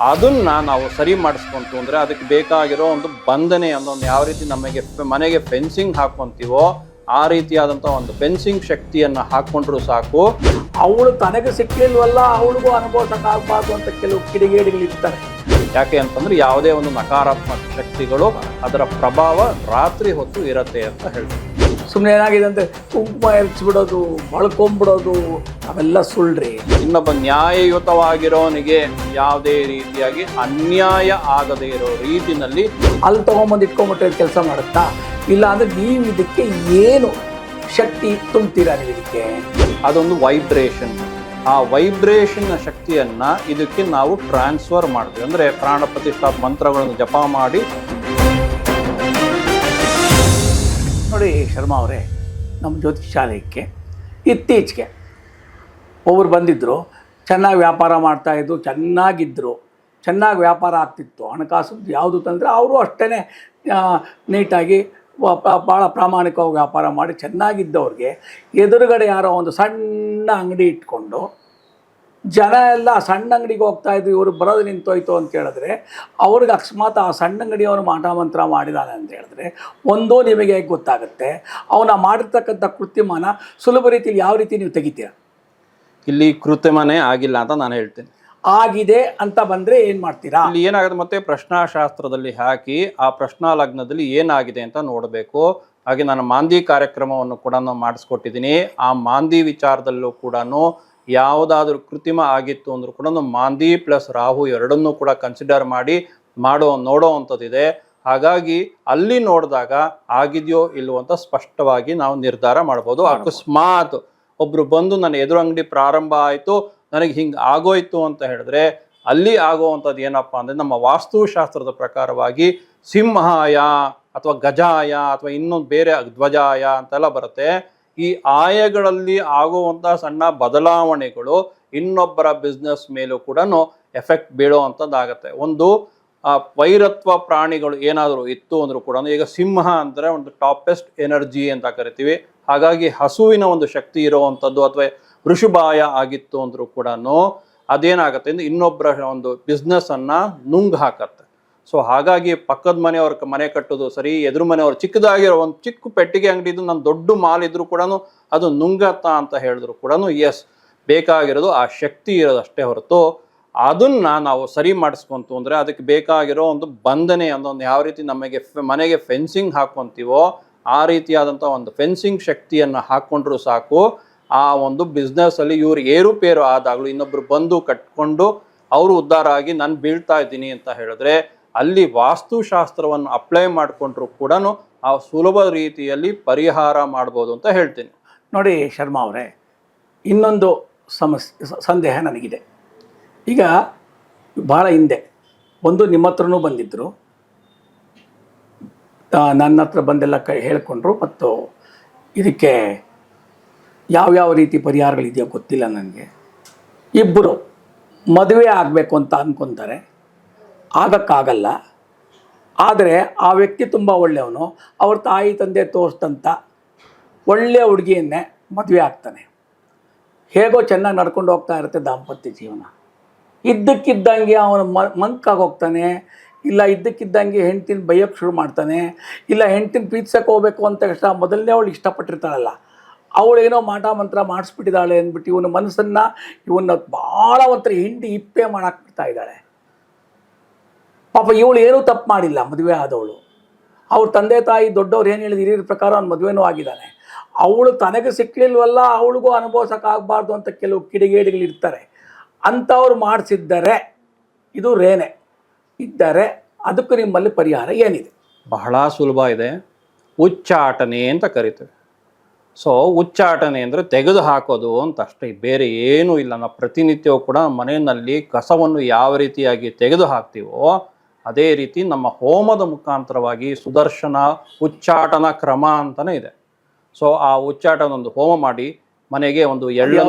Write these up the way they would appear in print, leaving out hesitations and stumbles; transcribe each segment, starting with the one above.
ಅದನ್ನ ನಾವು ಸರಿ ಮಾಡಿಸ್ಕೊಂತು ಅಂದರೆ ಅದಕ್ಕೆ ಬೇಕಾಗಿರೋ ಒಂದು ಬಂಧನೆ ಅನ್ನೋದು ಯಾವ ರೀತಿ ನಮಗೆ ಮನೆಗೆ ಫೆನ್ಸಿಂಗ್ ಹಾಕೊಂತೀವೋ ಆ ರೀತಿಯಾದಂಥ ಒಂದು ಫೆನ್ಸಿಂಗ್ ಶಕ್ತಿಯನ್ನು ಹಾಕ್ಕೊಂಡ್ರು ಸಾಕು. ಅವಳು ತನಗೆ ಸಿಕ್ಕಿಲ್ವಲ್ಲ, ಅವಳಿಗೂ ಅನುಭವಿಸಕ್ಕಾಗಬಾರ್ದು ಅಂತ ಕೆಲವು ಕಿಡಿಗೇಡಿಗಳಿರ್ತಾರೆ. ಯಾಕೆ ಅಂತಂದ್ರೆ ಯಾವುದೇ ಒಂದು ನಕಾರಾತ್ಮಕ ಶಕ್ತಿಗಳು ಅದರ ಪ್ರಭಾವ ರಾತ್ರಿ ಹೊತ್ತು ಇರತ್ತೆ ಅಂತ ಹೇಳ್ತಾರೆ. ಸುಮ್ಮನೆ ಏನಾಗಿದೆ ಅಂದರೆ ಕುಂಕುಮ ಎರಚಿಬಿಡೋದು, ಬಳ್ಕೊಂಬಿಡೋದು, ಅವೆಲ್ಲ ಸುಳ್ಳ್ರಿ. ಇನ್ನೊಬ್ಬ ನ್ಯಾಯಯುತವಾಗಿರೋನಿಗೆ ಯಾವುದೇ ರೀತಿಯಾಗಿ ಅನ್ಯಾಯ ಆಗದೇ ಇರೋ ರೀತಿನಲ್ಲಿ ಅಲ್ಲಿ ತೊಗೊಂಬಂದು ಇಟ್ಕೊಂಬಿಟ್ರೆ ಕೆಲಸ ಮಾಡುತ್ತಾ? ಇಲ್ಲ ಅಂದರೆ ನೀವು ಇದಕ್ಕೆ ಏನು ಶಕ್ತಿ ತುಂಬ್ತೀರಾ? ನೀವು ಇದಕ್ಕೆ ಅದೊಂದು ವೈಬ್ರೇಷನ್. ಆ ವೈಬ್ರೇಷನ್ನ ಶಕ್ತಿಯನ್ನ ಇದಕ್ಕೆ ನಾವು ಟ್ರಾನ್ಸ್ಫರ್ ಮಾಡ್ತೀವಿ. ಅಂದರೆ ಪ್ರಾಣ ಪ್ರತಿಷ್ಠಾ ಮಂತ್ರಗಳನ್ನು ಜಪ ಮಾಡಿ. ನೋಡಿ ಶರ್ಮಾ ಅವರೇ, ನಮ್ಮ ಜ್ಯೋತಿಷಾಲಯಕ್ಕೆ ಇತ್ತೀಚೆಗೆ ಒಬ್ಬರು ಬಂದಿದ್ದರು. ಚೆನ್ನಾಗಿ ವ್ಯಾಪಾರ ಮಾಡ್ತಾಯಿದ್ರು, ಚೆನ್ನಾಗಿ ವ್ಯಾಪಾರ ಆಗ್ತಿತ್ತು. ಹಣಕಾಸು ಯಾವುದು ತಂದರೆ ಅವರು ಅಷ್ಟೇ ನೀಟಾಗಿ ಭಾಳ ಪ್ರಾಮಾಣಿಕವಾಗಿ ವ್ಯಾಪಾರ ಮಾಡಿ ಚೆನ್ನಾಗಿದ್ದವ್ರಿಗೆ ಎದುರುಗಡೆ ಯಾರೋ ಒಂದು ಸಣ್ಣ ಅಂಗಡಿ ಇಟ್ಕೊಂಡು ಜನ ಎಲ್ಲ ಸಣ್ಣ ಅಂಗಡಿಗೆ ಹೋಗ್ತಾಯಿದ್ರು, ಇವರು ಬರೋದು ನಿಂತೋಯ್ತು ಅಂತ ಹೇಳಿದ್ರೆ ಅವ್ರಿಗೆ ಅಕಸ್ಮಾತ್ ಆ ಸಣ್ಣ ಅಂಗಡಿಯವನು ಮಾಟ ಮಂತ್ರ ಮಾಡಿದಾನೆ ಅಂತ ಹೇಳಿದ್ರೆ ಒಂದೋ ನಿಮಗೆ ಹೇಗೆ ಗೊತ್ತಾಗುತ್ತೆ ಅವನ ಮಾಡಿರ್ತಕ್ಕಂಥ ಕೃತ್ಯಮಾನ ಸುಲಭ ರೀತಿಯಲ್ಲಿ ಯಾವ ರೀತಿ ನೀವು ತೆಗಿತೀರ? ಇಲ್ಲಿ ಕೃತ್ಯಮನೇ ಆಗಿಲ್ಲ ಅಂತ ನಾನು ಹೇಳ್ತೀನಿ. ಆಗಿದೆ ಅಂತ ಬಂದರೆ ಏನು ಮಾಡ್ತೀರಾ? ಇಲ್ಲಿ ಏನಾಗುತ್ತೆ ಮತ್ತೆ ಪ್ರಶ್ನಾಶಾಸ್ತ್ರದಲ್ಲಿ ಹಾಕಿ ಆ ಪ್ರಶ್ನಾ ಲಗ್ನದಲ್ಲಿ ಏನಾಗಿದೆ ಅಂತ ನೋಡಬೇಕು. ಹಾಗೆ ನಾನು ಮಾಂದಿ ಕಾರ್ಯಕ್ರಮವನ್ನು ಕೂಡ ನಾನು ಮಾಡಿಸ್ಕೊಟ್ಟಿದ್ದೀನಿ. ಆ ಮಾಂದಿ ವಿಚಾರದಲ್ಲೂ ಕೂಡ ಯಾವುದಾದ್ರೂ ಕೃತ್ರಿಮ ಆಗಿತ್ತು ಅಂದರೂ ಕೂಡ ಮಾಂದಿ ಪ್ಲಸ್ ರಾಹು ಎರಡನ್ನೂ ಕೂಡ ಕನ್ಸಿಡರ್ ಮಾಡಿ ನೋಡೋ ಅಂಥದ್ದಿದೆ. ಹಾಗಾಗಿ ಅಲ್ಲಿ ನೋಡಿದಾಗ ಆಗಿದೆಯೋ ಇಲ್ವೋ ಅಂತ ಸ್ಪಷ್ಟವಾಗಿ ನಾವು ನಿರ್ಧಾರ ಮಾಡ್ಬೋದು. ಅಕಸ್ಮಾತ್ ಒಬ್ರು ಬಂದು ನನ್ನ ಎದುರು ಅಂಗಡಿ ಪ್ರಾರಂಭ ಆಯಿತು, ನನಗೆ ಹಿಂಗೆ ಆಗೋಯ್ತು ಅಂತ ಹೇಳಿದ್ರೆ ಅಲ್ಲಿ ಆಗೋವಂಥದ್ದು ಏನಪ್ಪ ಅಂದರೆ ನಮ್ಮ ವಾಸ್ತುಶಾಸ್ತ್ರದ ಪ್ರಕಾರವಾಗಿ ಸಿಂಹಾಯ ಅಥವಾ ಗಜಾಯ ಅಥವಾ ಇನ್ನೊಂದು ಬೇರೆ ಧ್ವಜಾಯ ಅಂತೆಲ್ಲ ಬರುತ್ತೆ. ಈ ಆಯಗಳಲ್ಲಿ ಆಗುವಂಥ ಸಣ್ಣ ಬದಲಾವಣೆಗಳು ಇನ್ನೊಬ್ಬರ ಬಿಸ್ನೆಸ್ ಮೇಲೂ ಕೂಡ ಎಫೆಕ್ಟ್ ಬೀಳೋ ಅಂಥದ್ದಾಗತ್ತೆ. ಒಂದು ವೈರತ್ವ ಪ್ರಾಣಿಗಳು ಏನಾದರೂ ಇತ್ತು ಅಂದರೂ ಕೂಡ, ಈಗ ಸಿಂಹ ಅಂದರೆ ಒಂದು ಟಾಪೆಸ್ಟ್ ಎನರ್ಜಿ ಅಂತ ಕರಿತೀವಿ. ಹಾಗಾಗಿ ಹಸುವಿನ ಒಂದು ಶಕ್ತಿ ಇರುವಂಥದ್ದು ಅಥವಾ ವೃಷಭಾಯ ಆಗಿತ್ತು ಅಂದರೂ ಕೂಡ ಅದೇನಾಗುತ್ತೆ ಅಂದರೆ ಇನ್ನೊಬ್ಬರ ಒಂದು ಬಿಸ್ನೆಸ್ಸನ್ನು ನುಂಗ್ ಹಾಕತ್ತೆ. ಸೊ ಹಾಗಾಗಿ ಪಕ್ಕದ ಮನೆಯವ್ರ ಮನೆ ಕಟ್ಟೋದು ಸರಿ, ಎದುರು ಮನೆಯವ್ರು ಚಿಕ್ಕದಾಗಿರೋ ಒಂದು ಚಿಕ್ಕ ಪೆಟ್ಟಿಗೆ ಅಂಗಡಿ ಇದ್ದು ನನ್ನ ದೊಡ್ಡ ಮಾಲ್ ಇದ್ರೂ ಕೂಡ ಅದು ನುಂಗತ್ತಾ ಅಂತ ಹೇಳಿದ್ರು ಕೂಡ ಎಸ್, ಬೇಕಾಗಿರೋದು ಆ ಶಕ್ತಿ ಇರೋದಷ್ಟೇ ಹೊರತು ಅದನ್ನ ನಾವು ಸರಿ ಮಾಡಿಸ್ಕೊಂತು ಅಂದರೆ ಅದಕ್ಕೆ ಬೇಕಾಗಿರೋ ಒಂದು ಬಂಧನೆ ಅನ್ನೋದು ಯಾವ ರೀತಿ ನಮಗೆ ಮನೆಗೆ ಫೆನ್ಸಿಂಗ್ ಹಾಕ್ಕೊಂತೀವೋ ಆ ರೀತಿಯಾದಂಥ ಒಂದು ಫೆನ್ಸಿಂಗ್ ಶಕ್ತಿಯನ್ನು ಹಾಕ್ಕೊಂಡ್ರು ಸಾಕು. ಆ ಒಂದು ಬಿಸ್ನೆಸ್ಸಲ್ಲಿ ಇವ್ರು ಏರುಪೇರು ಆದಾಗಲೂ ಇನ್ನೊಬ್ರು ಬಂದು ಕಟ್ಕೊಂಡು ಅವರು ಉದ್ಧಾರ ಆಗಿ ನಾನು ಬೀಳ್ತಾ ಇದ್ದೀನಿ ಅಂತ ಹೇಳಿದ್ರೆ ಅಲ್ಲಿ ವಾಸ್ತುಶಾಸ್ತ್ರವನ್ನು ಅಪ್ಲೈ ಮಾಡಿಕೊಂಡ್ರು ಕೂಡ ಆ ಸುಲಭ ರೀತಿಯಲ್ಲಿ ಪರಿಹಾರ ಮಾಡ್ಬೋದು ಅಂತ ಹೇಳ್ತೀನಿ. ನೋಡಿ ಶರ್ಮಾ ಅವರೇ, ಇನ್ನೊಂದು ಸಂದೇಹ ನನಗಿದೆ. ಈಗ ಭಾಳ ಹಿಂದೆ ಒಂದು ನಿಮ್ಮ ಹತ್ರನೂ ಬಂದಿದ್ದರು, ನನ್ನ ಹತ್ರ ಬಂದೆಲ್ಲ ಹೇಳಿಕೊಂಡ್ರು. ಮತ್ತು ಇದಕ್ಕೆ ಯಾವ್ಯಾವ ರೀತಿ ಪರಿಹಾರಗಳಿದೆಯೋ ಗೊತ್ತಿಲ್ಲ ನನಗೆ. ಇಬ್ಬರು ಮದುವೆ ಆಗಬೇಕು ಅಂತ ಅಂದ್ಕೊತಾರೆ, ಆಗಕ್ಕಾಗಲ್ಲ. ಆದರೆ ಆ ವ್ಯಕ್ತಿ ತುಂಬ ಒಳ್ಳೆಯವನು, ಅವ್ರ ತಾಯಿ ತಂದೆ ತೋರಿಸಿದಂಥ ಒಳ್ಳೆಯ ಹುಡುಗಿಯನ್ನೇ ಮದುವೆ ಆಗ್ತಾನೆ. ಹೇಗೋ ಚೆನ್ನಾಗಿ ನಡ್ಕೊಂಡು ಹೋಗ್ತಾ ಇರುತ್ತೆ ದಾಂಪತ್ಯ ಜೀವನ. ಇದ್ದಕ್ಕಿದ್ದಂಗೆ ಅವನು ಮಂಕಾಗೋಗ್ತಾನೆ, ಇಲ್ಲ ಇದ್ದಕ್ಕಿದ್ದಂಗೆ ಹೆಂಡ್ತಿನ ಬೈಯೋಕ್ಕೆ ಶುರು ಮಾಡ್ತಾನೆ, ಇಲ್ಲ ಹೆಂಡ್ತಿನ ಪ್ರೀತಿಸಕ್ಕೆ ಹೋಗ್ಬೇಕು ಅಂತ ತಕ್ಷಣ ಮೊದಲನೇ ಅವಳು ಇಷ್ಟಪಟ್ಟಿರ್ತಾಳಲ್ಲ, ಅವಳೇನೋ ಮಾಟ ಮಂತ್ರ ಮಾಡಿಸ್ಬಿಟ್ಟಿದ್ದಾಳೆ ಅಂದ್ಬಿಟ್ಟು ಇವನ ಮನಸ್ಸನ್ನು ಭಾಳ ಒಂಥರ ಹಿಂಡಿ ಇಪ್ಪೆ ಮಾಡಾಕ್ಬಿಡ್ತಾ ಇದ್ದಾಳೆ. ಪಾಪ ಇವಳು ಏನೂ ತಪ್ಪು ಮಾಡಿಲ್ಲ, ಮದುವೆ ಆದವಳು. ಅವ್ರ ತಂದೆ ತಾಯಿ ದೊಡ್ಡವ್ರು ಏನು ಹೇಳಿದ್ರು ಹಿರಿಯರ ಪ್ರಕಾರ ಅವ್ನು ಮದುವೆನೂ ಆಗಿದ್ದಾನೆ. ಅವಳು ತನಗೆ ಸಿಕ್ಕಲಿಲ್ವಲ್ಲ, ಅವಳಿಗೂ ಅನುಭವಿಸೋಕ್ಕಾಗಬಾರ್ದು ಅಂತ ಕೆಲವು ಕಿಡಿಗೇಡಿಗಳಿರ್ತಾರೆ. ಅಂಥವ್ರು ಮಾಡಿಸಿದ್ದರೆ ಇದು ರೇನೆ ಇದ್ದರೆ ಅದಕ್ಕೂ ನಿಮ್ಮಲ್ಲಿ ಪರಿಹಾರ ಏನಿದೆ? ಬಹಳ ಸುಲಭ ಇದೆ. ಉಚ್ಚಾಟನೆ ಅಂತ ಕರಿತೇವೆ. ಸೊ ಉಚ್ಚಾಟನೆ ಅಂದರೆ ತೆಗೆದು ಹಾಕೋದು ಅಂತ ಅಷ್ಟೇ, ಬೇರೆ ಏನೂ ಇಲ್ಲ. ನಾವು ಪ್ರತಿನಿತ್ಯವೂ ಕೂಡ ಮನೆಯಲ್ಲಿ ಕಸವನ್ನು ಯಾವ ರೀತಿಯಾಗಿ ತೆಗೆದು ಹಾಕ್ತೀವೋ ಅದೇ ರೀತಿ ನಮ್ಮ ಹೋಮದ ಮುಖಾಂತರವಾಗಿ ಸುದರ್ಶನ ಉಚ್ಚಾಟನ ಕ್ರಮ ಅಂತಲೇ ಇದೆ. ಸೊ ಆ ಉಚ್ಚಾಟನೊಂದು ಹೋಮ ಮಾಡಿ ಮನೆಗೆ ಒಂದು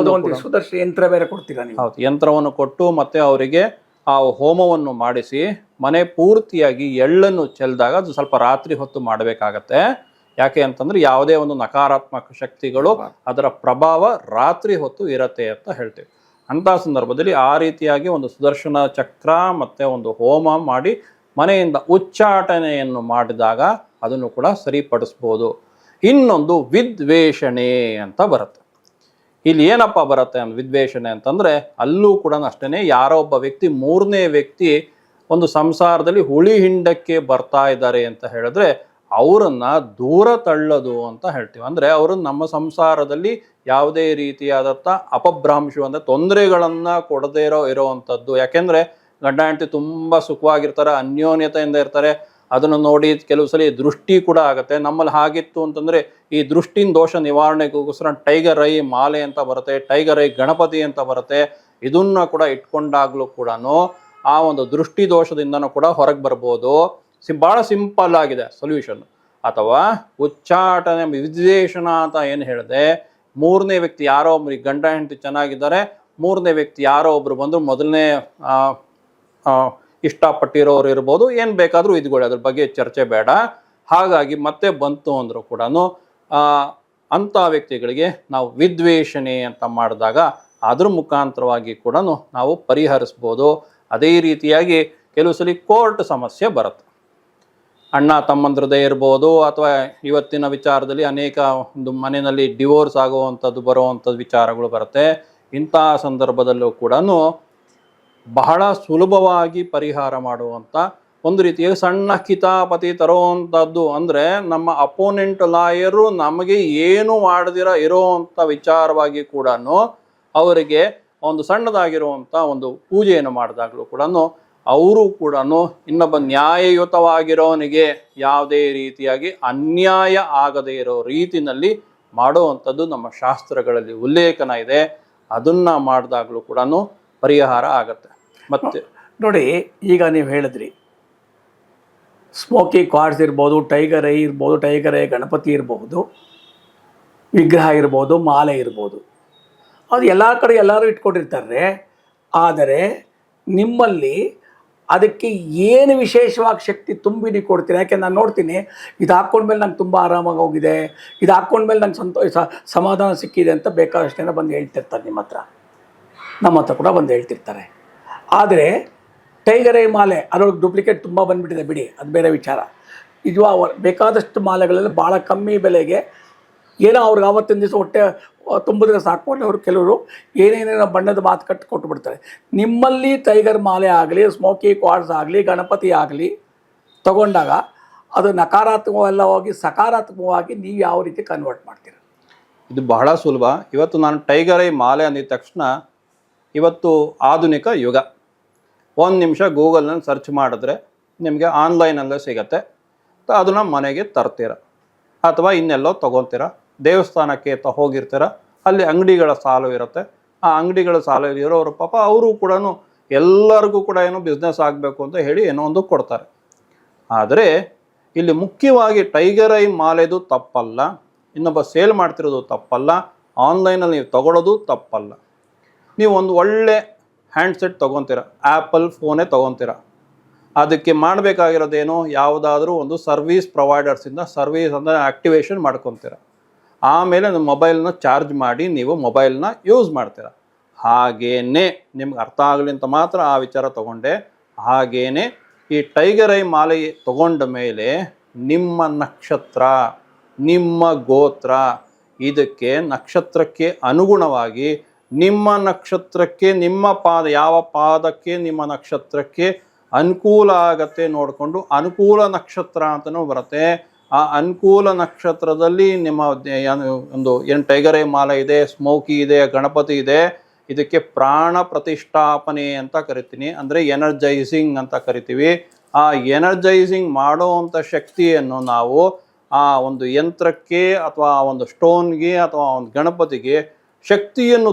ಸುದರ್ಶನ ಯಂತ್ರ ಬೇರೆ ಕೊಡ್ತೀರಾ ನೀವು? ಹೌದು, ಯಂತ್ರವನ್ನು ಕೊಟ್ಟು ಮತ್ತೆ ಅವರಿಗೆ ಆ ಹೋಮವನ್ನು ಮಾಡಿಸಿ ಮನೆ ಪೂರ್ತಿಯಾಗಿ ಎಳ್ಳನ್ನು ಚೆಲ್ಲಿದಾಗ ಅದು ಸ್ವಲ್ಪ ರಾತ್ರಿ ಹೊತ್ತು ಮಾಡಬೇಕಾಗತ್ತೆ. ಯಾಕೆ ಅಂತಂದ್ರೆ ಯಾವುದೇ ಒಂದು ನಕಾರಾತ್ಮಕ ಶಕ್ತಿಗಳು ಅದರ ಪ್ರಭಾವ ರಾತ್ರಿ ಹೊತ್ತು ಇರತ್ತೆ ಅಂತ ಹೇಳ್ತೀವಿ. ಅಂಥ ಸಂದರ್ಭದಲ್ಲಿ ಆ ರೀತಿಯಾಗಿ ಒಂದು ಸುದರ್ಶನ ಚಕ್ರ ಮತ್ತು ಒಂದು ಹೋಮ ಮಾಡಿ ಮನೆಯಿಂದ ಉಚ್ಚಾಟನೆಯನ್ನು ಮಾಡಿದಾಗ ಅದನ್ನು ಕೂಡ ಸರಿಪಡಿಸ್ಬೋದು. ಇನ್ನೊಂದು ವಿದ್ವೇಷಣೆ ಅಂತ ಬರುತ್ತೆ. ಇಲ್ಲಿ ಏನಪ್ಪ ಬರುತ್ತೆ ವಿದ್ವೇಷಣೆ ಅಂತಂದರೆ, ಅಲ್ಲೂ ಕೂಡ ಅಷ್ಟೇ ಯಾರೋ ಒಬ್ಬ ವ್ಯಕ್ತಿ, ಮೂರನೇ ವ್ಯಕ್ತಿ ಒಂದು ಸಂಸಾರದಲ್ಲಿ ಹುಳಿ ಹಿಂಡಕ್ಕೆ ಬರ್ತಾ ಇದ್ದಾರೆ ಅಂತ ಹೇಳಿದ್ರೆ ಅವರನ್ನ ದೂರ ತಳ್ಳೋದು ಅಂತ ಹೇಳ್ತೀವಿ. ಅಂದರೆ ಅವರು ನಮ್ಮ ಸಂಸಾರದಲ್ಲಿ ಯಾವುದೇ ರೀತಿಯಾದಂಥ ಅಪಭ್ರಂಶ ಅಂದರೆ ತೊಂದರೆಗಳನ್ನು ಕೊಡದೇ ಇರೋವಂಥದ್ದು. ಯಾಕೆಂದರೆ ಗಂಡ ಹೆಂಡತಿ ತುಂಬ ಸುಖವಾಗಿರ್ತಾರೆ, ಅನ್ಯೋನ್ಯತೆಯಿಂದ ಇರ್ತಾರೆ. ಅದನ್ನು ನೋಡಿ ಕೆಲವು ಸಲ ದೃಷ್ಟಿ ಕೂಡ ಆಗುತ್ತೆ. ನಮ್ಮಲ್ಲಿ ಹಾಗಿತ್ತು ಅಂತಂದರೆ ಈ ದೃಷ್ಟಿನ ದೋಷ ನಿವಾರಣೆಗೋಸ್ಕರ ಟೈಗರ್ ಐ ಮಾಲೆ ಅಂತ ಬರುತ್ತೆ, ಟೈಗರ್ ಐ ಗಣಪತಿ ಅಂತ ಬರುತ್ತೆ. ಇದನ್ನು ಕೂಡ ಇಟ್ಕೊಂಡಾಗಲೂ ಕೂಡ ಆ ಒಂದು ದೃಷ್ಟಿ ದೋಷದಿಂದನೂ ಕೂಡ ಹೊರಗೆ ಬರ್ಬೋದು. ಭಾಳ ಸಿಂಪಲ್ ಆಗಿದೆ ಸೊಲ್ಯೂಷನ್. ಅಥವಾ ಉಚ್ಚಾಟನೆ ವಿದ್ವೇಷಣ ಅಂತ ಏನು ಹೇಳಿದೆ, ಮೂರನೇ ವ್ಯಕ್ತಿ ಯಾರೋ ಒಬ್ರು, ಗಂಡ ಹೆಂಡತಿ ಚೆನ್ನಾಗಿದ್ದಾರೆ, ಮೂರನೇ ವ್ಯಕ್ತಿ ಯಾರೋ ಒಬ್ರು ಬಂದರು, ಮೊದಲನೇ ಇಷ್ಟಪಟ್ಟಿರೋರು ಇರ್ಬೋದು, ಏನು ಬೇಕಾದರೂ ಇದ್ಕೊಳ್ಳಿ, ಅದ್ರ ಬಗ್ಗೆ ಚರ್ಚೆ ಬೇಡ. ಹಾಗಾಗಿ ಮತ್ತೆ ಬಂತು ಅಂದರೂ ಕೂಡ ಅಂಥ ವ್ಯಕ್ತಿಗಳಿಗೆ ನಾವು ವಿದ್ವೇಷಣೆ ಅಂತ ಮಾಡಿದಾಗ ಅದ್ರ ಮುಖಾಂತರವಾಗಿ ಕೂಡ ನಾವು ಪರಿಹರಿಸ್ಬೋದು. ಅದೇ ರೀತಿಯಾಗಿ ಕೆಲವು ಸಲ ಕೋರ್ಟ್ ಸಮಸ್ಯೆ ಬರುತ್ತೆ. ಅಣ್ಣ ತಮ್ಮಂದ್ರದೇ ಇರ್ಬೋದು, ಅಥವಾ ಇವತ್ತಿನ ವಿಚಾರದಲ್ಲಿ ಅನೇಕ ಒಂದು ಮನೆಯಲ್ಲಿ ಡಿವೋರ್ಸ್ ಆಗುವಂಥದ್ದು ಬರುವಂಥದ್ದು ವಿಚಾರಗಳು ಬರುತ್ತೆ. ಇಂಥ ಸಂದರ್ಭದಲ್ಲೂ ಕೂಡ ಬಹಳ ಸುಲಭವಾಗಿ ಪರಿಹಾರ ಮಾಡುವಂಥ ಒಂದು ರೀತಿಯ ಸಣ್ಣ ಕಿತಾಪತಿ ತರುವಂಥದ್ದು. ಅಂದರೆ ನಮ್ಮ ಅಪೋನೆಂಟ್ ಲಾಯರು ನಮಗೆ ಏನು ಮಾಡದಿರ ಇರೋವಂಥ ವಿಚಾರವಾಗಿ ಕೂಡ ಅವರಿಗೆ ಒಂದು ಸಣ್ಣದಾಗಿರುವಂಥ ಒಂದು ಪೂಜೆಯನ್ನು ಮಾಡಿದಾಗಲೂ ಕೂಡ ಅವರು ಕೂಡ ಇನ್ನೊಬ್ಬ ನ್ಯಾಯಯುತವಾಗಿರೋನಿಗೆ ಯಾವುದೇ ರೀತಿಯಾಗಿ ಅನ್ಯಾಯ ಆಗದೇ ಇರೋ ರೀತಿಯಲ್ಲಿ ಮಾಡುವಂಥದ್ದು ನಮ್ಮ ಶಾಸ್ತ್ರಗಳಲ್ಲಿ ಉಲ್ಲೇಖನ ಇದೆ. ಅದನ್ನು ಮಾಡಿದಾಗಲೂ ಕೂಡ ಪರಿಹಾರ ಆಗತ್ತೆ. ಮತ್ತೆ ನೋಡಿ, ಈಗ ನೀವು ಹೇಳಿದ್ರಿ ಸ್ಮೋಕಿ ಕಾರ್ಡ್ಸ್ ಇರ್ಬೋದು, ಟೈಗರ್ ಐ ಇರ್ಬೋದು, ಟೈಗರ್ ಐ ಗಣಪತಿ ಇರ್ಬೋದು, ವಿಗ್ರಹ ಇರ್ಬೋದು, ಮಾಲೆ ಇರ್ಬೋದು, ಅದು ಎಲ್ಲ ಕಡೆ ಎಲ್ಲರೂ ಇಟ್ಕೊಂಡಿರ್ತಾರೆ. ಆದರೆ ನಿಮ್ಮಲ್ಲಿ ಅದಕ್ಕೆ ಏನು ವಿಶೇಷವಾಗಿ ಶಕ್ತಿ ತುಂಬಿ ನೀವು ಕೊಡ್ತೀರಿ? ಯಾಕೆ ನಾನು ನೋಡ್ತೀನಿ, ಇದು ಹಾಕ್ಕೊಂಡ್ಮೇಲೆ ನಂಗೆ ತುಂಬ ಆರಾಮಾಗಿ ಹೋಗಿದೆ, ಇದು ಹಾಕ್ಕೊಂಡ್ಮೇಲೆ ನಂಗೆ ಸಮಾಧಾನ ಸಿಕ್ಕಿದೆ ಅಂತ ಬೇಕಾದಷ್ಟು ಜನ ಬಂದು ಹೇಳ್ತಿರ್ತಾರೆ ನಿಮ್ಮ ಹತ್ರ, ನಮ್ಮ ಹತ್ರ ಕೂಡ ಬಂದು ಹೇಳ್ತಿರ್ತಾರೆ. ಆದರೆ ಟೈಗರ್ ಐ ಮಾಲೆ ಅದರೊಳಗೆ ಡೂಪ್ಲಿಕೇಟ್ ತುಂಬ ಬಂದುಬಿಟ್ಟಿದೆ ಬಿಡಿ, ಅದು ಬೇರೆ ವಿಚಾರ. ಇದು ಬೇಕಾದಷ್ಟು ಮಾಲೆಗಳೆಲ್ಲ ಭಾಳ ಕಮ್ಮಿ ಬೆಲೆಗೆ ಏನೋ ಅವ್ರಿಗೆ ಆವತ್ತಿನ ದಿವಸ ಹೊಟ್ಟೆ ತುಂಬಿದ್ರೆ ಸಾಕೊಂಡು ಅವರು ಕೆಲವರು ಏನೇನೇನೋ ಬಣ್ಣದ ಮಾತು ಕಟ್ಟಿ ಕೊಟ್ಟುಬಿಡ್ತಾರೆ. ನಿಮ್ಮಲ್ಲಿ ಟೈಗರ್ ಮಾಲೆ ಆಗಲಿ, ಸ್ಮೋಕಿ ಕ್ವಾರ್ಟ್ಸ್ ಆಗಲಿ, ಗಣಪತಿ ಆಗಲಿ ತಗೊಂಡಾಗ ಅದು ನಕಾರಾತ್ಮಕವೆಲ್ಲ ಹೋಗಿ ಸಕಾರಾತ್ಮಕವಾಗಿ ನೀವು ಯಾವ ರೀತಿ ಕನ್ವರ್ಟ್ ಮಾಡ್ತೀರ? ಇದು ಬಹಳ ಸುಲಭ. ಇವತ್ತು ನಾನು ಟೈಗರ್ ಐ ಮಾಲೆ ಅಂದಿದ ತಕ್ಷಣ, ಇವತ್ತು ಆಧುನಿಕ ಯುಗ, ಒಂದು ನಿಮಿಷ ಗೂಗಲ್ನಲ್ಲಿ ಸರ್ಚ್ ಮಾಡಿದ್ರೆ ನಿಮಗೆ ಆನ್ಲೈನಲ್ಲೇ ಸಿಗತ್ತೆ. ಅದನ್ನು ಮನೆಗೆ ತರ್ತೀರ ಅಥವಾ ಇನ್ನೆಲ್ಲೋ ತೊಗೊತೀರ. ದೇವಸ್ಥಾನಕ್ಕೆ ಹೋಗಿರ್ತೀರ, ಅಲ್ಲಿ ಅಂಗಡಿಗಳ ಸಾಲು ಇರುತ್ತೆ. ಆ ಅಂಗಡಿಗಳ ಸಾಲು ಇರೋರು ಪಾಪ ಅವರು ಕೂಡ ಎಲ್ಲರಿಗೂ ಕೂಡ ಏನೋ ಬಿಸ್ನೆಸ್ ಆಗಬೇಕು ಅಂತ ಹೇಳಿ ಏನೋ ಒಂದು ಕೊಡ್ತಾರೆ. ಆದರೆ ಇಲ್ಲಿ ಮುಖ್ಯವಾಗಿ ಟೈಗರ್ ಐ ಮಾಲೆದು ತಪ್ಪಲ್ಲ, ಇನ್ನೊಬ್ಬ ಸೇಲ್ ಮಾಡ್ತಿರೋದು ತಪ್ಪಲ್ಲ, ಆನ್ಲೈನಲ್ಲಿ ನೀವು ತಗೊಳ್ಳೋದು ತಪ್ಪಲ್ಲ. ನೀವು ಒಂದು ಒಳ್ಳೆ ಹ್ಯಾಂಡ್ಸೆಟ್ ತೊಗೊತೀರ, ಆ್ಯಪಲ್ ಫೋನೇ ತೊಗೊತೀರ. ಅದಕ್ಕೆ ಮಾಡಬೇಕಾಗಿರೋದೇನು, ಯಾವುದಾದ್ರೂ ಒಂದು ಸರ್ವೀಸ್ ಪ್ರೊವೈಡರ್ಸಿಂದ ಸರ್ವೀಸ್ ಅಂದರೆ ಆ್ಯಕ್ಟಿವೇಶನ್ ಮಾಡ್ಕೊತೀರ. ಆಮೇಲೆ ನಿಮ್ಮ ಮೊಬೈಲ್ನ ಚಾರ್ಜ್ ಮಾಡಿ ನೀವು ಮೊಬೈಲ್ನ ಯೂಸ್ ಮಾಡ್ತೀರ. ಹಾಗೇನೆ ನಿಮ್ಗೆ ಅರ್ಥ ಆಗಲಿ ಅಂತ ಮಾತ್ರ ಆ ವಿಚಾರ ತಗೊಂಡೆ. ಹಾಗೇನೆ ಈ ಟೈಗರ್ ಐ ಮಾಲೆ ತಗೊಂಡ ಮೇಲೆ ನಿಮ್ಮ ನಕ್ಷತ್ರ, ನಿಮ್ಮ ಗೋತ್ರ, ಇದಕ್ಕೆ ನಕ್ಷತ್ರಕ್ಕೆ ಅನುಗುಣವಾಗಿ ನಿಮ್ಮ ನಕ್ಷತ್ರಕ್ಕೆ ನಿಮ್ಮ ಪಾದ, ಯಾವ ಪಾದಕ್ಕೆ ನಿಮ್ಮ ನಕ್ಷತ್ರಕ್ಕೆ ಅನುಕೂಲ ಆಗತ್ತೆ ನೋಡಿಕೊಂಡು ಅನುಕೂಲ ನಕ್ಷತ್ರ ಅಂತಲೂ ಬರುತ್ತೆ. ಆ ಅನುಕೂಲ ನಕ್ಷತ್ರದಲ್ಲಿ ನಿಮ್ಮ ಒಂದು ಏನು ಟೈಗರ್ ಐ ಮಾಲೆ ಇದೆ, ಸ್ಮೋಕಿ ಇದೆ, ಗಣಪತಿ ಇದೆ, ಇದಕ್ಕೆ ಪ್ರಾಣ ಪ್ರತಿಷ್ಠಾಪನೆ ಅಂತ ಕರಿತೀನಿ, ಅಂದರೆ ಎನರ್ಜೈಸಿಂಗ್ ಅಂತ ಕರಿತೀವಿ. ಆ ಎನರ್ಜೈಸಿಂಗ್ ಮಾಡೋವಂಥ ಶಕ್ತಿಯನ್ನು ನಾವು ಆ ಒಂದು ಯಂತ್ರಕ್ಕೆ ಅಥವಾ ಆ ಒಂದು ಸ್ಟೋನ್ಗೆ ಅಥವಾ ಒಂದು ಗಣಪತಿಗೆ ಶಕ್ತಿಯನ್ನು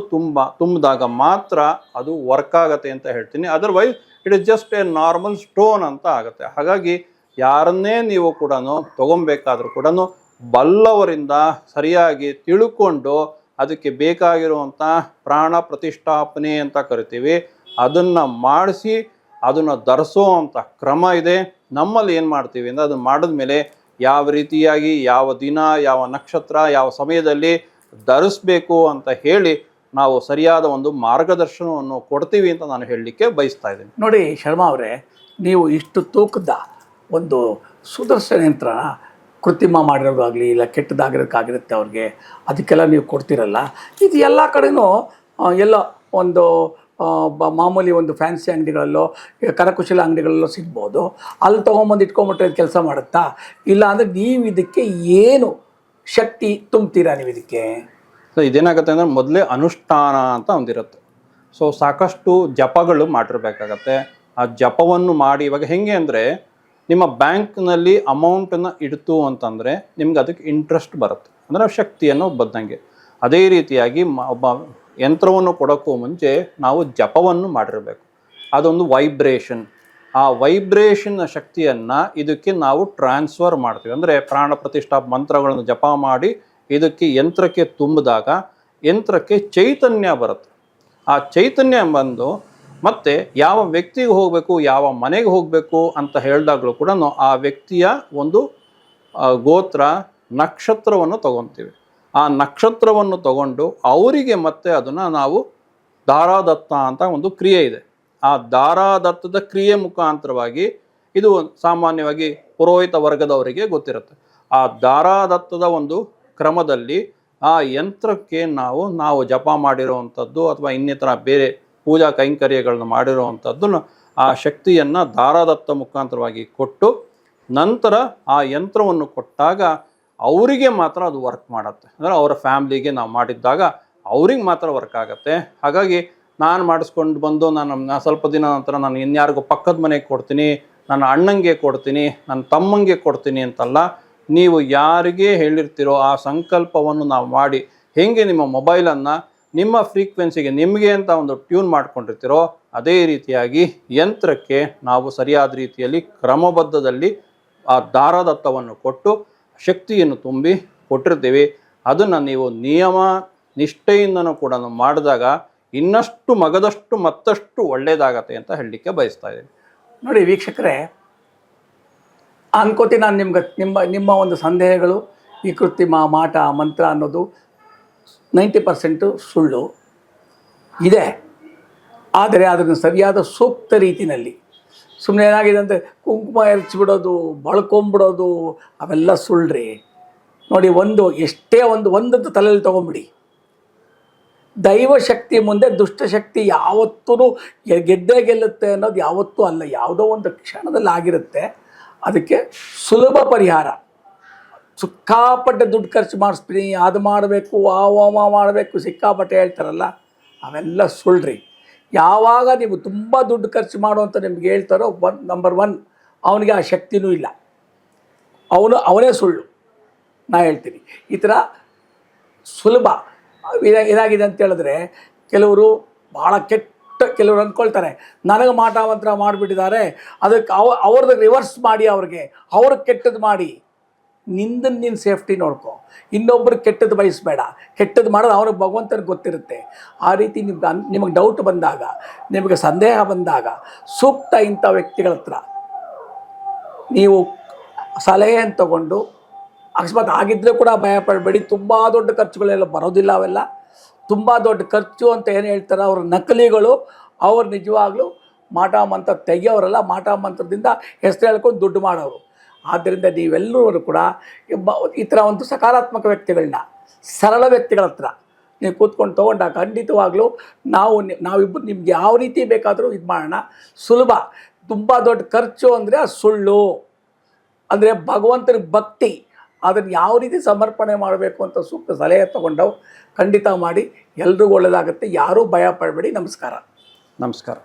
ತುಂಬಿದಾಗ ಮಾತ್ರ ಅದು ವರ್ಕ್ ಆಗತ್ತೆ ಅಂತ ಹೇಳ್ತೀನಿ. Otherwise it is just A normal stone ಅಂತ ಆಗುತ್ತೆ. ಹಾಗಾಗಿ ಯಾರನ್ನೇ ನೀವು ಕೂಡ ತೊಗೊಬೇಕಾದ್ರೂ ಕೂಡ ಬಲ್ಲವರಿಂದ ಸರಿಯಾಗಿ ತಿಳ್ಕೊಂಡು ಅದಕ್ಕೆ ಬೇಕಾಗಿರುವಂಥ ಪ್ರಾಣ ಪ್ರತಿಷ್ಠಾಪನೆ ಅಂತ ಕರಿತೀವಿ, ಅದನ್ನು ಮಾಡಿಸಿ ಅದನ್ನು ಧರಿಸೋ ಅಂಥ ಕ್ರಮ ಇದೆ. ನಮ್ಮಲ್ಲಿ ಏನು ಮಾಡ್ತೀವಿ ಅಂದರೆ ಅದನ್ನು ಮಾಡಿದ್ಮೇಲೆ ಯಾವ ರೀತಿಯಾಗಿ ಯಾವ ದಿನ, ಯಾವ ನಕ್ಷತ್ರ, ಯಾವ ಸಮಯದಲ್ಲಿ ಧರಿಸ್ಬೇಕು ಅಂತ ಹೇಳಿ ನಾವು ಸರಿಯಾದ ಒಂದು ಮಾರ್ಗದರ್ಶನವನ್ನು ಕೊಡ್ತೀವಿ ಅಂತ ನಾನು ಹೇಳಲಿಕ್ಕೆ ಬಯಸ್ತಾ ಇದ್ದೀನಿ. ನೋಡಿ ಶರ್ಮಾ ಅವರೇ, ನೀವು ಇಷ್ಟು ತೂಕದ ಒಂದು ಸುದರ್ಶನ ಯಂತ್ರ ಕೃತ್ರಿಮ ಮಾಡಿರೋದಾಗಲಿ ಇಲ್ಲ ಕೆಟ್ಟದಾಗಿರೋಕ್ಕಾಗಿರುತ್ತೆ ಅವ್ರಿಗೆ, ಅದಕ್ಕೆಲ್ಲ ನೀವು ಕೊಡ್ತಿರಲ್ಲ. ಇದು ಎಲ್ಲ ಕಡೆನೂ ಎಲ್ಲ ಒಂದು ಮಾಮೂಲಿ ಒಂದು ಫ್ಯಾನ್ಸಿ ಅಂಗಡಿಗಳಲ್ಲೋ ಕರಕುಶಲ ಅಂಗಡಿಗಳಲ್ಲೋ ಸಿಗ್ಬೋದು. ಅಲ್ಲಿ ತೊಗೊಂಬಂದು ಇಟ್ಕೊಂಬಿಟ್ರೆ ಕೆಲಸ ಮಾಡುತ್ತಾ? ಇಲ್ಲ ಅಂದರೆ ನೀವು ಇದಕ್ಕೆ ಏನು ಶಕ್ತಿ ತುಂಬ್ತೀರಾ ನೀವು ಇದಕ್ಕೆ? ಸೊ ಇದೇನಾಗುತ್ತೆ ಅಂದರೆ ಮೊದಲೇ ಅನುಷ್ಠಾನ ಅಂತ ಒಂದಿರುತ್ತೆ. ಸೊ ಸಾಕಷ್ಟು ಜಪಗಳು ಮಾಡಿರ್ಬೇಕಾಗತ್ತೆ. ಆ ಜಪವನ್ನು ಮಾಡಿ ಇವಾಗ ಹೆಂಗೆ ಅಂದರೆ ನಿಮ್ಮ ಬ್ಯಾಂಕ್ನಲ್ಲಿ ಅಮೌಂಟನ್ನು ಇಡ್ತು ಅಂತಂದರೆ ನಿಮ್ಗೆ ಅದಕ್ಕೆ ಇಂಟ್ರೆಸ್ಟ್ ಬರುತ್ತೆ, ಅಂದರೆ ಶಕ್ತಿಯನ್ನು ಬಂದಂಗೆ. ಅದೇ ರೀತಿಯಾಗಿ ಒಬ್ಬ ಯಂತ್ರವನ್ನು ಕೊಡೋಕ್ಕೂ ಮುಂಚೆ ನಾವು ಜಪವನ್ನು ಮಾಡಿರಬೇಕು. ಅದೊಂದು ವೈಬ್ರೇಷನ್. ಆ ವೈಬ್ರೇಷನ್ನ ಶಕ್ತಿಯನ್ನು ಇದಕ್ಕೆ ನಾವು ಟ್ರಾನ್ಸ್ಫರ್ ಮಾಡ್ತೀವಿ. ಅಂದರೆ ಪ್ರಾಣ ಪ್ರತಿಷ್ಠಾ ಮಂತ್ರಗಳನ್ನು ಜಪ ಮಾಡಿ ಇದಕ್ಕೆ ಯಂತ್ರಕ್ಕೆ ತುಂಬಿದಾಗ ಯಂತ್ರಕ್ಕೆ ಚೈತನ್ಯ ಬರುತ್ತೆ. ಆ ಚೈತನ್ಯ ಬಂದು ಮತ್ತು ಯಾವ ವ್ಯಕ್ತಿಗೆ ಹೋಗಬೇಕು, ಯಾವ ಮನೆಗೆ ಹೋಗಬೇಕು ಅಂತ ಹೇಳಿದಾಗಲೂ ಕೂಡ ಆ ವ್ಯಕ್ತಿಯ ಒಂದು ಗೋತ್ರ ನಕ್ಷತ್ರವನ್ನು ತಗೊತೀವಿ. ಆ ನಕ್ಷತ್ರವನ್ನು ತಗೊಂಡು ಅವರಿಗೆ ಮತ್ತೆ ಅದನ್ನು ನಾವು ದಾರಾದತ್ತ ಅಂತ ಒಂದು ಕ್ರಿಯೆ ಇದೆ. ಆ ದಾರಾದತ್ತದ ಕ್ರಿಯೆ ಮುಖಾಂತರವಾಗಿ ಇದು ಸಾಮಾನ್ಯವಾಗಿ ಪುರೋಹಿತ ವರ್ಗದವರಿಗೆ ಗೊತ್ತಿರುತ್ತೆ. ಆ ದಾರಾದತ್ತದ ಒಂದು ಕ್ರಮದಲ್ಲಿ ಆ ಯಂತ್ರಕ್ಕೆ ನಾವು ಜಪ ಮಾಡಿರುವಂಥದ್ದು ಅಥವಾ ಇನ್ನಿತರ ಬೇರೆ ಪೂಜಾ ಕೈಂಕರ್ಯಗಳನ್ನು ಮಾಡಿರುವಂಥದ್ದನ್ನು ಆ ಶಕ್ತಿಯನ್ನು ದಾರಾದತ್ತ ಮುಖಾಂತರವಾಗಿ ಕೊಟ್ಟು ನಂತರ ಆ ಯಂತ್ರವನ್ನು ಕೊಟ್ಟಾಗ ಅವರಿಗೆ ಮಾತ್ರ ಅದು ವರ್ಕ್ ಮಾಡುತ್ತೆ. ಅಂದರೆ ಅವರ ಫ್ಯಾಮ್ಲಿಗೆ ನಾವು ಮಾಡಿದ್ದಾಗ ಅವ್ರಿಗೆ ಮಾತ್ರ ವರ್ಕ್ ಆಗುತ್ತೆ. ಹಾಗಾಗಿ ನಾನು ಮಾಡಿಸ್ಕೊಂಡು ಬಂದು ನಾನು ಸ್ವಲ್ಪ ದಿನ ನಂತರ ನಾನು ಇನ್ಯಾರಿಗೂ ಪಕ್ಕದ ಮನೆಗೆ ಕೊಡ್ತೀನಿ, ನನ್ನ ಅಣ್ಣಂಗೆ ಕೊಡ್ತೀನಿ, ನನ್ನ ತಮ್ಮಂಗೆ ಕೊಡ್ತೀನಿ ಅಂತಲ್ಲ. ನೀವು ಯಾರಿಗೆ ಹೇಳಿರ್ತೀರೋ ಆ ಸಂಕಲ್ಪವನ್ನು ನಾವು ಮಾಡಿ, ಹೇಗೆ ನಿಮ್ಮ ಮೊಬೈಲನ್ನು ನಿಮ್ಮ ಫ್ರೀಕ್ವೆನ್ಸಿಗೆ ನಿಮಗೆ ಅಂತ ಒಂದು ಟ್ಯೂನ್ ಮಾಡ್ಕೊಂಡಿರ್ತೀರೋ ಅದೇ ರೀತಿಯಾಗಿ ಯಂತ್ರಕ್ಕೆ ನಾವು ಸರಿಯಾದ ರೀತಿಯಲ್ಲಿ ಕ್ರಮಬದ್ಧದಲ್ಲಿ ಆ ದಾರಾದತ್ತವನ್ನು ಕೊಟ್ಟು ಶಕ್ತಿಯನ್ನು ತುಂಬಿ ಕೊಟ್ಟಿರ್ತೀವಿ. ಅದನ್ನು ನೀವು ನಿಯಮ ನಿಷ್ಠೆಯಿಂದನೂ ಕೂಡ ಮಾಡಿದಾಗ ಇನ್ನಷ್ಟು ಮಗದಷ್ಟು ಮತ್ತಷ್ಟು ಒಳ್ಳೆಯದಾಗತ್ತೆ ಅಂತ ಹೇಳಲಿಕ್ಕೆ ಬಯಸ್ತಾ ಇದ್ದೀನಿ. ನೋಡಿ ವೀಕ್ಷಕರೇ, ಅನ್ಕೋತೀನಿ ನಾನು ನಿಮ್ಮ ಒಂದು ಸಂದೇಹಗಳು ಈ ಕೃತ್ರಿಮ ಮಾಟ ಮಂತ್ರ ಅನ್ನೋದು 90% ಸುಳ್ಳು ಇದೆ. ಆದರೆ ಅದನ್ನು ಸರಿಯಾದ ಸೂಕ್ತ ರೀತಿಯಲ್ಲಿ, ಸುಮ್ಮನೆ ಏನಾಗಿದೆ ಅಂದರೆ ಕುಂಕುಮ ಎರಚಿಬಿಡೋದು, ಬಳ್ಕೊಂಬಿಡೋದು ಅವೆಲ್ಲ ಸುಳ್ಳ್ರಿ. ನೋಡಿ, ಎಷ್ಟೇ ಒಂದದ್ದು ತಲೆಯಲ್ಲಿ ತೊಗೊಂಬಿಡಿ, ದೈವಶಕ್ತಿ ಮುಂದೆ ದುಷ್ಟಶಕ್ತಿ ಯಾವತ್ತೂ ಗೆದ್ದೇ ಗೆಲ್ಲುತ್ತೆ ಅನ್ನೋದು ಯಾವತ್ತೂ ಅಲ್ಲ. ಯಾವುದೋ ಒಂದು ಕ್ಷಣದಲ್ಲಿ ಆಗಿರುತ್ತೆ. ಅದಕ್ಕೆ ಸುಲಭ ಪರಿಹಾರ. ಸಿಕ್ಕಾಪಟ್ಟೆ ದುಡ್ಡು ಖರ್ಚು ಮಾಡಿಸ್ತೀನಿ, ಅದು ಮಾಡಬೇಕು, ಆ ಹೋಮ ಮಾಡಬೇಕು, ಸಿಕ್ಕಾಪಟ್ಟೆ ಹೇಳ್ತಾರಲ್ಲ, ಅವೆಲ್ಲ ಸುಳ್ಳ್ರಿ. ಯಾವಾಗ ನೀವು ತುಂಬ ದುಡ್ಡು ಖರ್ಚು ಮಾಡುವಂತ ನಿಮ್ಗೆ ಹೇಳ್ತಾರೋ ನಂಬರ್ 1 ಅವನಿಗೆ ಆ ಶಕ್ತಿನೂ ಇಲ್ಲ, ಅವನೇ ಸುಳ್ಳು. ನಾ ಹೇಳ್ತೀನಿ ಈ ಥರ ಸುಲಭ ಏನಾಗಿದೆ ಅಂತ ಹೇಳಿದ್ರೆ, ಕೆಲವರು ಭಾಳ ಕೆಲವರು ಅಂದ್ಕೊಳ್ತಾರೆ ನನಗೆ ಮಾಟ ಮಂತ್ರ ಮಾಡಿಬಿಟ್ಟಿದ್ದಾರೆ, ಅದಕ್ಕೆ ಅವ್ರದ್ದು ರಿವರ್ಸ್ ಮಾಡಿ ಅವ್ರಿಗೆ ಕೆಟ್ಟದ್ದು ಮಾಡಿ. ನೀನು ಸೇಫ್ಟಿ ನೋಡ್ಕೊ, ಇನ್ನೊಬ್ರಿಗೆ ಕೆಟ್ಟದ್ದು ಬಯಸಬೇಡ. ಕೆಟ್ಟದ್ದು ಮಾಡೋದು ಅವ್ರಿಗೆ ಭಗವಂತನಿಗೆ ಗೊತ್ತಿರುತ್ತೆ. ಆ ರೀತಿ ನಿಮಗೆ ಡೌಟ್ ಬಂದಾಗ, ನಿಮಗೆ ಸಂದೇಹ ಬಂದಾಗ ಸೂಕ್ತ ಇಂಥ ವ್ಯಕ್ತಿಗಳ ಹತ್ರ ನೀವು ಸಲಹೆಯನ್ನು ತಗೊಂಡು, ಅಕಸ್ಮಾತ್ ಆಗಿದ್ದರೆ ಕೂಡ ಭಯಪಡಬೇಡಿ. ತುಂಬ ದೊಡ್ಡ ಖರ್ಚುಗಳೆಲ್ಲ ಬರೋದಿಲ್ಲ. ಅವೆಲ್ಲ ತುಂಬ ದೊಡ್ಡ ಖರ್ಚು ಅಂತ ಏನು ಹೇಳ್ತಾರೆ ಅವ್ರ ನಕಲಿಗಳು. ಅವ್ರು ನಿಜವಾಗ್ಲೂ ಮಾಟ ಮಂತ್ರ ತೆಗಿಯೋರಲ್ಲ, ಮಾಟ ಮಂತ್ರದಿಂದ ಹೆಸರು ಹೇಳ್ಕೊಂಡು ದುಡ್ಡು ಮಾಡೋರು. ಆದ್ದರಿಂದ ನೀವೆಲ್ಲರೂ ಕೂಡ ಈ ಥರ ಒಂದು ಸಕಾರಾತ್ಮಕ ವ್ಯಕ್ತಿಗಳನ್ನ, ಸರಳ ವ್ಯಕ್ತಿಗಳ ಹತ್ರ ನೀವು ಕೂತ್ಕೊಂಡು ತೊಗೊಂಡಾಗ ಖಂಡಿತವಾಗ್ಲೂ ನಾವಿಬ್ಬರು ನಿಮ್ಗೆ ಯಾವ ರೀತಿ ಬೇಕಾದರೂ ಇದು ಮಾಡೋಣ. ಸುಲಭ. ತುಂಬ ದೊಡ್ಡ ಖರ್ಚು ಅಂದರೆ ಸುಳ್ಳು. ಅಂದರೆ ಭಗವಂತನ ಭಕ್ತಿ, ಅದನ್ನು ಯಾವ ರೀತಿ ಸಮರ್ಪಣೆ ಮಾಡಬೇಕು ಅಂತ ಸೂಕ್ತ ಸಲಹೆ ತೊಗೊಂಡವು ಖಂಡಿತ ಮಾಡಿ. ಎಲ್ರಿಗೂ ಒಳ್ಳೆಯದಾಗುತ್ತೆ. ಯಾರೂ ಭಯ ಪಡಬೇಡಿ. ನಮಸ್ಕಾರ. ನಮಸ್ಕಾರ.